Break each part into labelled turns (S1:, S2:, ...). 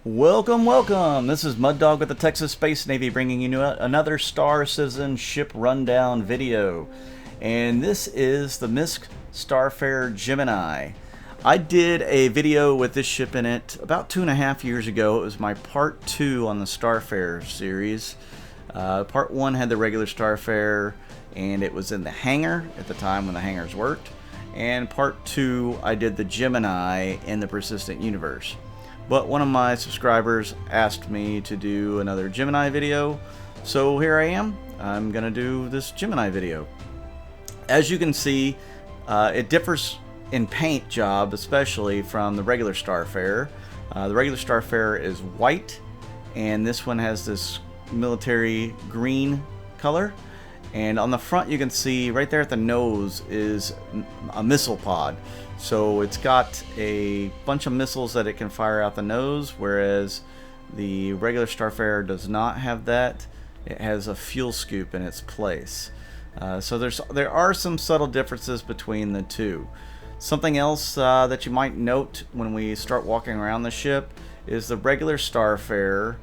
S1: Welcome, welcome! This is Mud Dog with the Texas Space Navy bringing you another Star Citizen ship rundown video. And this is the MISC Starfarer Gemini. I did a video with this ship in it about 2.5 years ago. It was my part 2 on the Starfarer series. Part 1 had the regular Starfarer and it was in the hangar at the time when the hangars worked. And part 2 I did the Gemini in the Persistent Universe. But one of my subscribers asked me to do another Gemini video, so here I am. I'm gonna do this Gemini video. As you can see, it differs in paint job, especially from the regular Starfarer. The regular Starfarer is white, and this one has this military green color. And on the front, you can see right there at the nose is a missile pod. So it's got a bunch of missiles that it can fire out the nose, whereas the regular Starfarer does not have that. It has a fuel scoop in its place. So there are some subtle differences between the two. Something else that you might note when we start walking around the ship is the regular Starfarer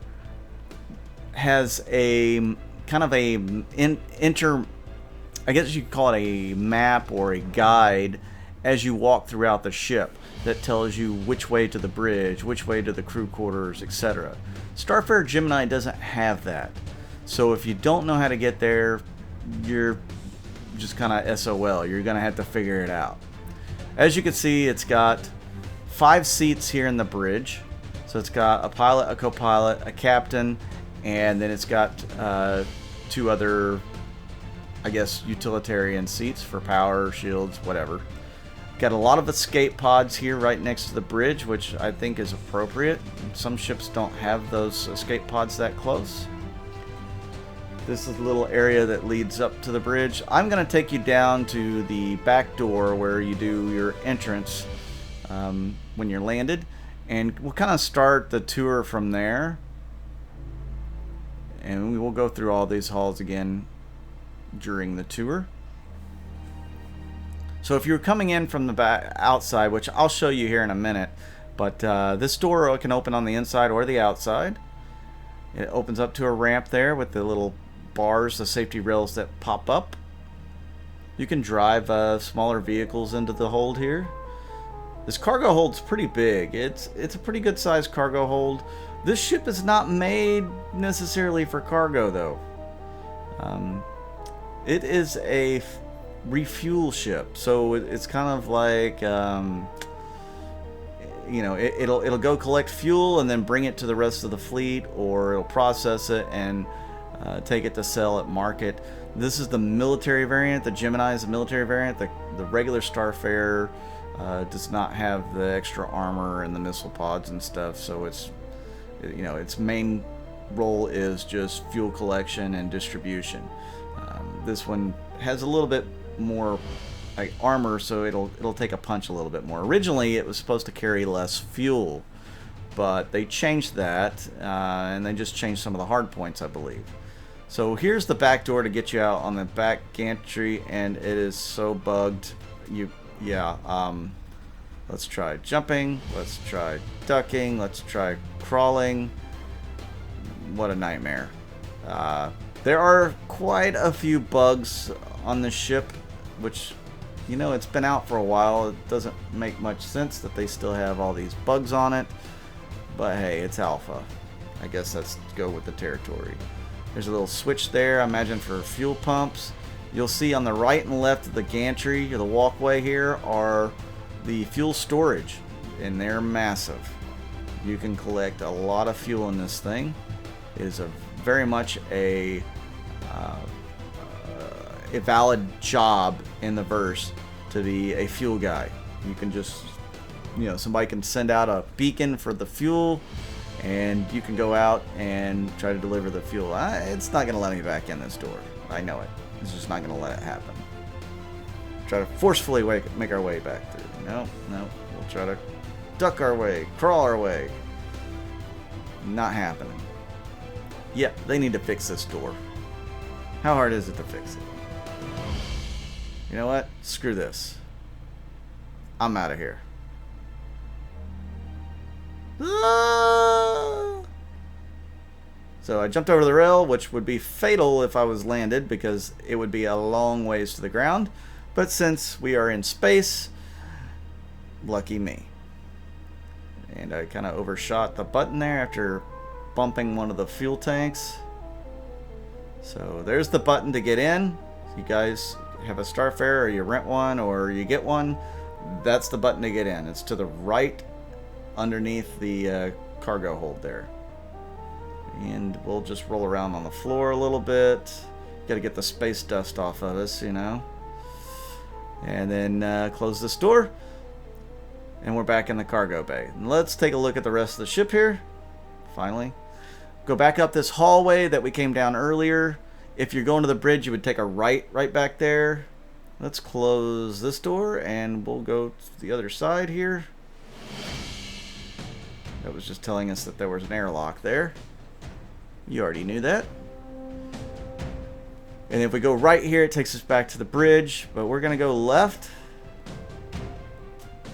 S1: has a kind of a I guess you could call it a map or a guide as you walk throughout the ship that tells you which way to the bridge, which way to the crew quarters, etc. Starfarer Gemini doesn't have that. So if you don't know how to get there, you're just kind of SOL. You're going to have to figure it out. As you can see, it's got 5 seats here in the bridge. So it's got a pilot, a co-pilot, a captain, and then it's got 2 other, I guess, utilitarian seats for power, shields, whatever. Got a lot of escape pods here right next to the bridge, which I think is appropriate. Some ships don't have those escape pods that close. This is a little area that leads up to the bridge. I'm going to take you down to the back door where you do your entrance when you're landed. And we'll kind of start the tour from there. And we will go through all these halls again during the tour. So if you're coming in from the back outside, which I'll show you here in a minute, but this door can open on the inside or the outside. It opens up to a ramp there with the little bars, the safety rails that pop up. You can drive smaller vehicles into the hold here. This cargo hold's pretty big. It's a pretty good sized cargo hold. This ship is not made necessarily for cargo though. It is a refuel ship, so it's kind of like you know, it'll go collect fuel and then bring it to the rest of the fleet, or it'll process it and take it to sell at market. This is the military variant. The Gemini is the military variant. The regular Starfarer does not have the extra armor and the missile pods and stuff, so it's, you know, its main role is just fuel collection and distribution. This one has a little bit more like armor, so it'll take a punch a little bit more. Originally it was supposed to carry less fuel, but they changed that and they just changed some of the hard points, I believe. So here's the back door to get you out on the back gantry, and it is so bugged. Let's try jumping, let's try ducking, let's try crawling. What a nightmare. There are quite a few bugs on the ship, which, you know, it's been out for a while. It doesn't make much sense that they still have all these bugs on it, but hey, it's alpha. I guess let's go with the territory. There's a little switch there, I imagine, for fuel pumps. You'll see on the right and left of the gantry, or the walkway here, are the fuel storage, and they're massive. You can collect a lot of fuel in this thing. It is very much a valid job in the verse to be a fuel guy. You can just, you know, somebody can send out a beacon for the fuel, and you can go out and try to deliver the fuel. It's not going to let me back in this door. I know it. It's just not going to let it happen. Try to forcefully make our way back through. No, we'll try to duck our way, crawl our way. Not happening. Yep, they need to fix this door. How hard is it to fix it? You know what? Screw this. I'm out of here. Ah! So I jumped over the rail, which would be fatal if I was landed because it would be a long ways to the ground. But since we are in space, lucky me. And I kind of overshot the button there after bumping one of the fuel tanks. So there's the button to get in. If you guys have a Starfarer or you rent one or you get one, that's the button to get in. It's to the right underneath the cargo hold there. And we'll just roll around on the floor a little bit. Got to get the space dust off of us, you know. And then close this door. And we're back in the cargo bay. And let's take a look at the rest of the ship here. Finally. Go back up this hallway that we came down earlier. If you're going to the bridge, you would take a right back there. Let's close this door and we'll go to the other side here. That was just telling us that there was an airlock there. You already knew that. And if we go right here, it takes us back to the bridge, but we're going to go left.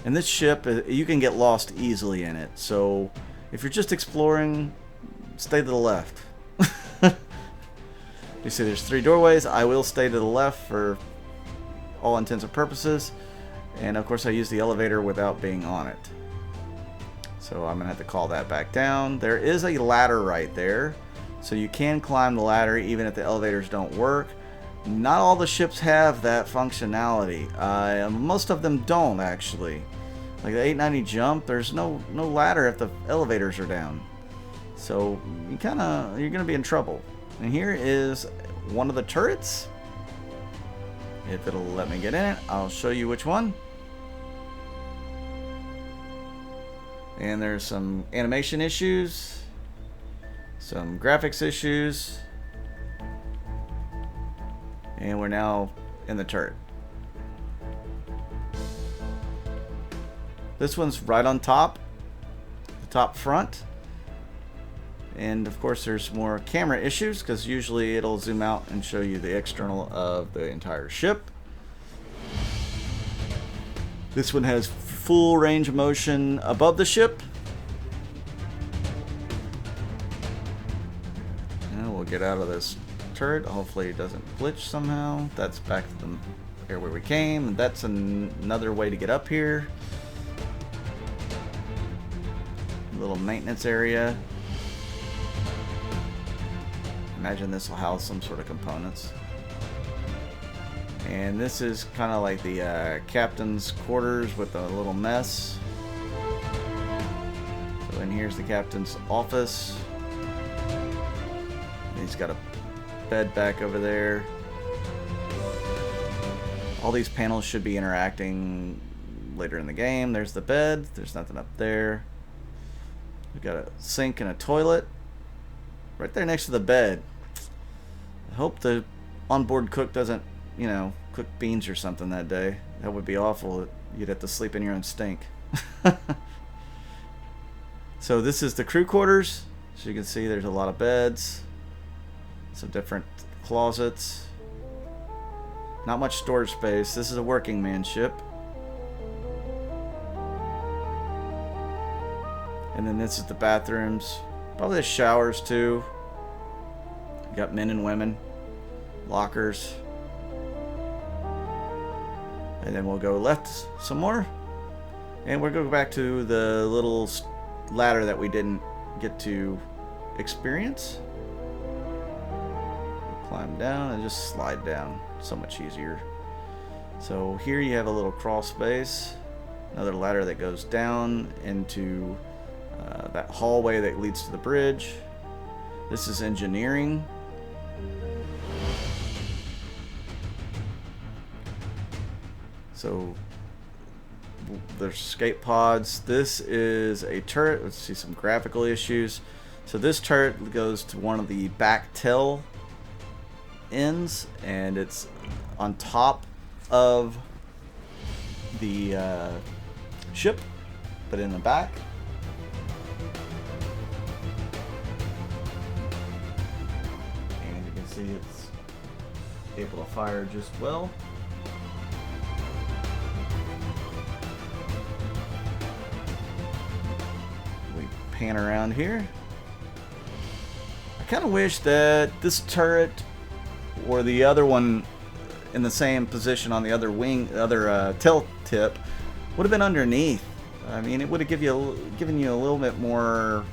S1: And this ship, you can get lost easily in it. So if you're just exploring, stay to the left. You see there's 3 doorways. I will stay to the left for all intents and purposes. And of course I use the elevator without being on it. So I'm going to have to call that back down. There is a ladder right there. So you can climb the ladder even if the elevators don't work. Not all the ships have that functionality. Most of them don't actually. Like the 890 jump, there's no ladder if the elevators are down. So you're gonna be in trouble. And here is one of the turrets. If it'll let me get in it, I'll show you which one. And there's some animation issues. Some graphics issues, and we're now in the turret. This one's right on top, the top front, and of course there's more camera issues because usually it'll zoom out and show you the external of the entire ship. This one has full range of motion above the ship. Get out of this turret. Hopefully it doesn't glitch somehow. That's back to the area where we came, and that's another way to get up here. A little maintenance area. Imagine this will house some sort of components. And this is kind of like the captain's quarters with a little mess. So and here's the captain's office. He's got a bed back over there. All these panels should be interacting later in the game. There's the bed. There's nothing up there. We've got a sink and a toilet right there next to the bed. I hope the onboard cook doesn't, cook beans or something that day. That would be awful. You'd have to sleep in your own stink. So this is the crew quarters. So you can see there's a lot of beds. Some different closets. Not much storage space. This is a working man ship. And then this is the bathrooms. Probably the showers too. You got men and women. Lockers. And then we'll go left some more. And we'll go back to the little ladder that we didn't get to experience. Climb down and just slide down. So much easier. So here you have a little crawl space. Another ladder that goes down into that hallway that leads to the bridge. This is engineering. So there's escape pods. This is a turret. Let's see some graphical issues. So this turret goes to one of the back tail ends, and it's on top of the ship, but in the back. And you can see it's able to fire just well. Pan around here. I kind of wish that this turret or the other one in the same position on the other wing, tail tip, would have been underneath. I mean, it would have given you a little bit more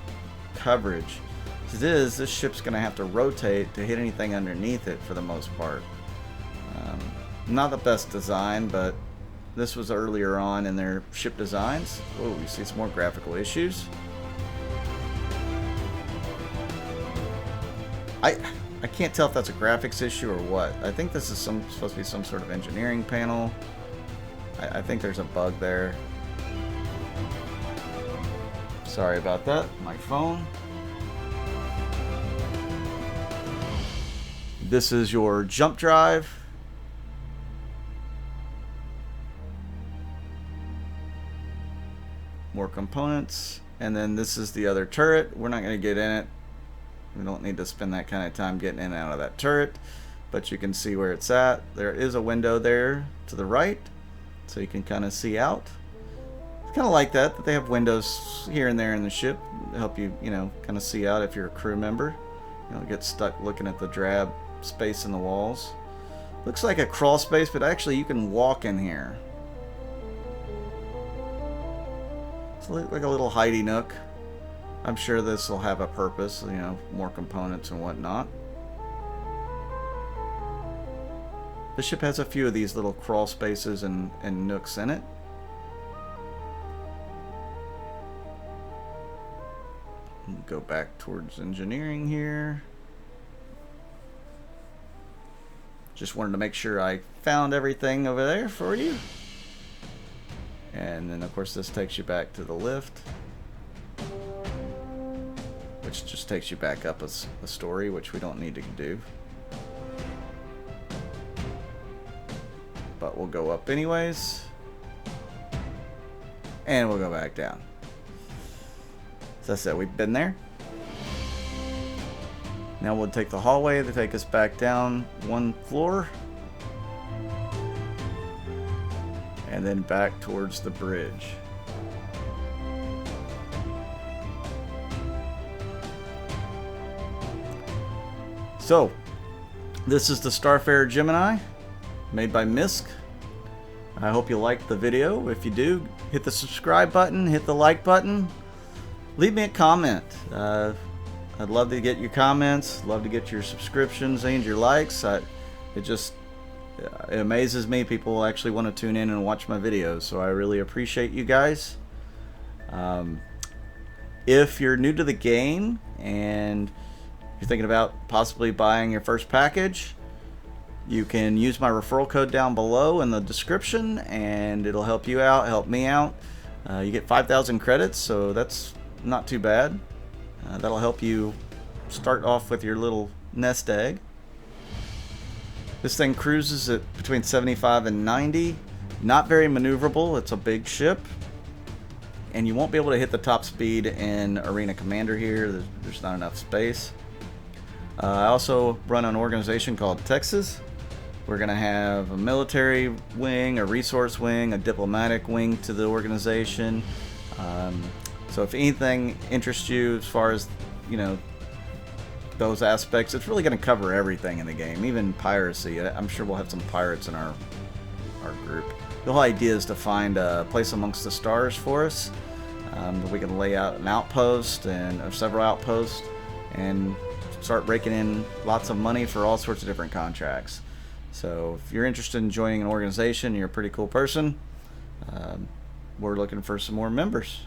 S1: coverage. As it is, this ship's going to have to rotate to hit anything underneath it for the most part. Not the best design, but this was earlier on in their ship designs. Oh, you see some more graphical issues. I can't tell if that's a graphics issue or what. I think this is supposed to be some sort of engineering panel. I think there's a bug there. Sorry about that. My phone. This is your jump drive. More components. And then this is the other turret. We're not going to get in it. We don't need to spend that kind of time getting in and out of that turret, but you can see where it's at. There is a window there to the right, so you can kind of see out. It's kind of like that they have windows here and there in the ship to help you, kind of see out if you're a crew member. You don't get stuck looking at the drab space in the walls. Looks like a crawl space, but actually you can walk in here. It's like a little hidey nook. I'm sure this will have a purpose, more components and whatnot. The ship has a few of these little crawl spaces and nooks in it. Go back towards engineering here. Just wanted to make sure I found everything over there for you. And then of course this takes you back to the lift, which just takes you back up a story, which we don't need to do. But we'll go up anyways. And we'll go back down. As I said, we've been there. Now we'll take the hallway to take us back down one floor. And then back towards the bridge. So, this is the Starfarer Gemini, made by MISC. I hope you liked the video. If you do, hit the subscribe button, hit the like button, leave me a comment. I'd love to get your comments, love to get your subscriptions and your likes. It amazes me people actually want to tune in and watch my videos, so I really appreciate you guys. If you're new to the game and you're thinking about possibly buying your first package, you can use my referral code down below in the description and it'll help you out, help me out. You get 5,000 credits, so that's not too bad. That'll help you start off with your little nest egg. This thing cruises at between 75 and 90. Not very maneuverable. It's a big ship. And you won't be able to hit the top speed in Arena Commander here. There's not enough space. I also run an organization called Texas. We're going to have a military wing, a resource wing, a diplomatic wing to the organization. So if anything interests you as far as, those aspects, it's really going to cover everything in the game, even piracy. I'm sure we'll have some pirates in our group. The whole idea is to find a place amongst the stars for us. We can lay out an outpost or several outposts and start raking in lots of money for all sorts of different contracts. So if you're interested in joining an organization, you're a pretty cool person, we're looking for some more members.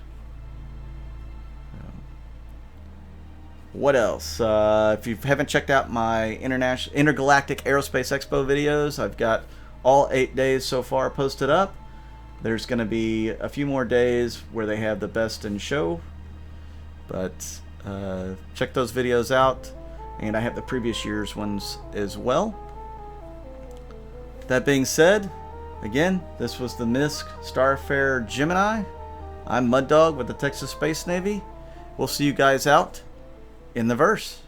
S1: What else? If you haven't checked out my Intergalactic Aerospace Expo videos, I've got all 8 days so far posted up. There's going to be a few more days where they have the best in show, but check those videos out, and I have the previous year's ones as well. That being said, again, this was the MISC Starfarer Gemini. I'm Mud Dog with the Texas Space Navy. We'll see you guys out in the verse.